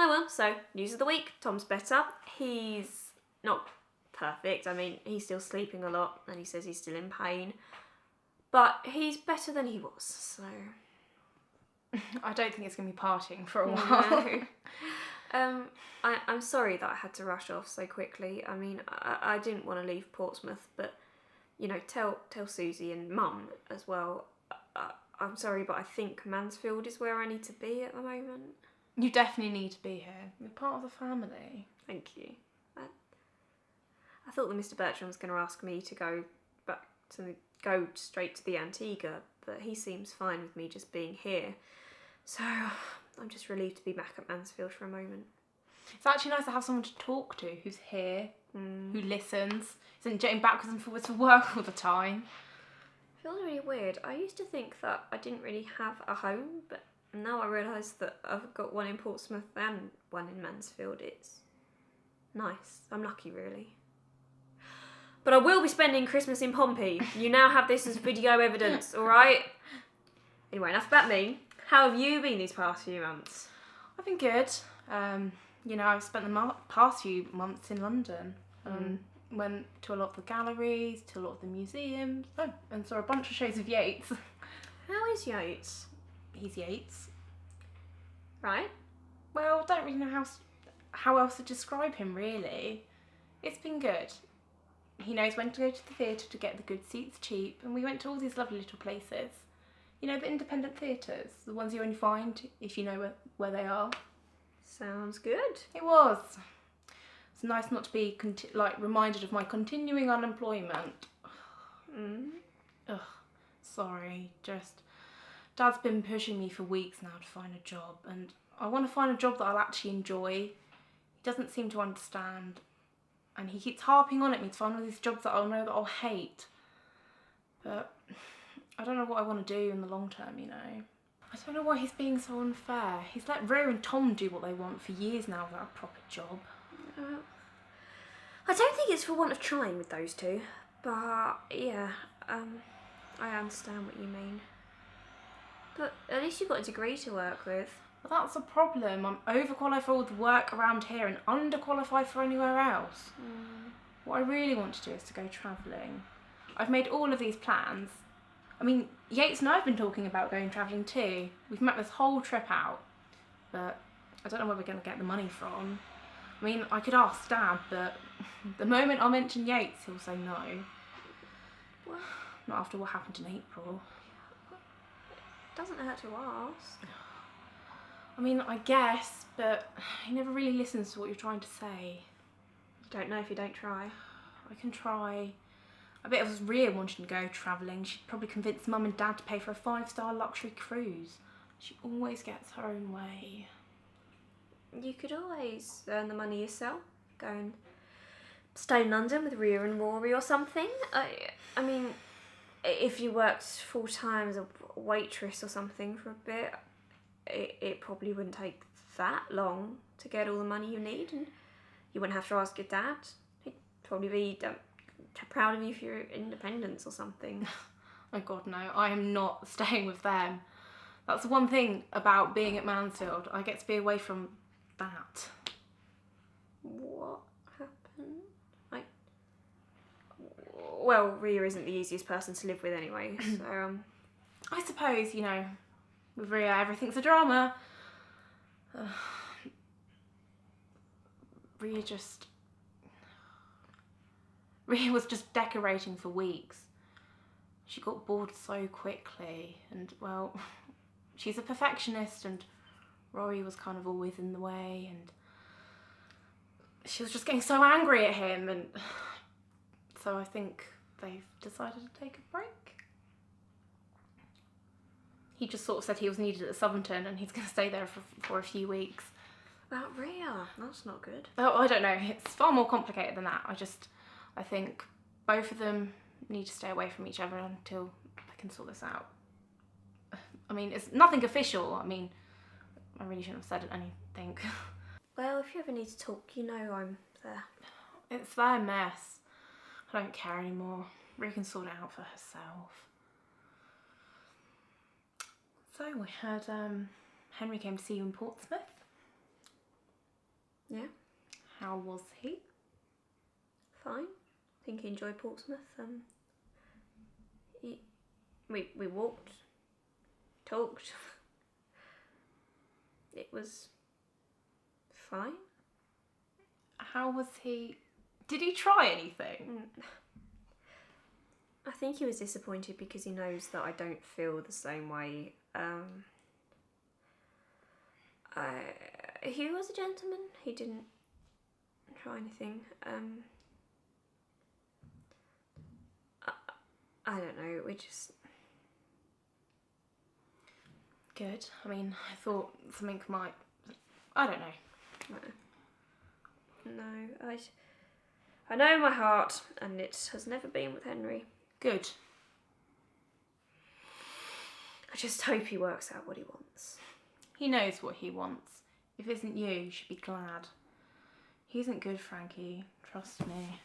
Oh well, so news of the week. Tom's better. He's not perfect. I mean, he's still sleeping a lot and he says he's still in pain. But he's better than he was, so... I don't think it's going to be partying for a while. No. I'm sorry that I had to rush off so quickly. I mean, I didn't want to leave Portsmouth, but, you know, tell Susie and Mum as well. I'm sorry, but I think Mansfield is where I need to be at the moment. You definitely need to be here. You're part of the family. Thank you. I thought that Mr. Bertram was going to ask me to go straight to the Antigua, but he seems fine with me just being here. So I'm just relieved to be back at Mansfield for a moment. It's actually nice to have someone to talk to who's here, who listens, isn't jetting backwards and forwards for work all the time. It feels really weird. I used to think that I didn't really have a home, but now I realise that I've got one in Portsmouth and one in Mansfield. It's nice. I'm lucky, really. But I will be spending Christmas in Pompey. You now have this as video evidence, alright? Anyway, enough about me. How have you been these past few months? I've been good. You know, I've spent the past few months in London. Went to a lot of the galleries, to a lot of the museums, and saw a bunch of shows of Yeats. How is Yeats? He's Yeats. Right. Well, I don't really know how else to describe him, really. It's been good. He knows when to go to the theatre to get the good seats cheap, and we went to all these lovely little places. You know, the independent theatres, the ones you only find if you know where they are. Sounds good. It was. It's nice not to be reminded of my continuing unemployment. Ugh, sorry, just Dad's been pushing me for weeks now to find a job, and I want to find a job that I'll actually enjoy. He doesn't seem to understand, and he keeps harping on at me to find one of these jobs that I'll know that I'll hate. But I don't know what I want to do in the long term, you know. I don't know why he's being so unfair. He's let Ro and Tom do what they want for years now without a proper job. I don't think it's for want of trying with those two, but yeah, I understand what you mean. But at least you've got a degree to work with. But that's a problem. I'm overqualified for all the work around here and underqualified for anywhere else. What I really want to do is to go travelling. I've made all of these plans. I mean, Yates and I have been talking about going travelling too. We've mapped this whole trip out, but I don't know where we're going to get the money from. I mean, I could ask Dad, but the moment I mention Yates, he'll say no. What? Not after what happened in April. It doesn't hurt to ask. I mean, I guess, but he never really listens to what you're trying to say. You don't know if you don't try. I can try. I bet if it was Rhea wanting to go travelling, she'd probably convince Mum and Dad to pay for a 5-star luxury cruise. She always gets her own way. You could always earn the money yourself. Go and stay in London with Rhea and Rory or something. I mean, if you worked full-time as a waitress or something for a bit, it probably wouldn't take that long to get all the money you need, and you wouldn't have to ask your dad. He'd probably be proud of you for your independence or something. Oh God, no, I am not staying with them. That's the one thing about being at Mansfield. I get to be away from that. What happened? Well, Rhea isn't the easiest person to live with anyway, so... I suppose, you know, with Rhea, everything's a drama. Rhea was just decorating for weeks. She got bored so quickly, and, well, she's a perfectionist, and Rory was kind of always in the way, and she was just getting so angry at him, and so I think they've decided to take a break. He just sort of said he was needed at Southampton, and he's going to stay there for a few weeks. About Rhea? That's not good. Oh, I don't know. It's far more complicated than that. I think both of them need to stay away from each other until they can sort this out. I mean, it's nothing official. I mean, I really shouldn't have said anything. Well, if you ever need to talk, you know I'm there. It's their mess. I don't care anymore. Rhea can sort it out for herself. So I heard Henry came to see you in Portsmouth. Yeah. How was he? Fine. I think he enjoyed Portsmouth. We walked, talked. It was fine. How was he? Did he try anything? I think he was disappointed because he knows that I don't feel the same way. He was a gentleman. He didn't try anything. I don't know. We just. Good. I mean, I thought something might. I don't know. No, I know my heart, and it has never been with Henry. Good. I just hope he works out what he wants. He knows what he wants. If it isn't you, you should be glad. He isn't good, Frankie. Trust me.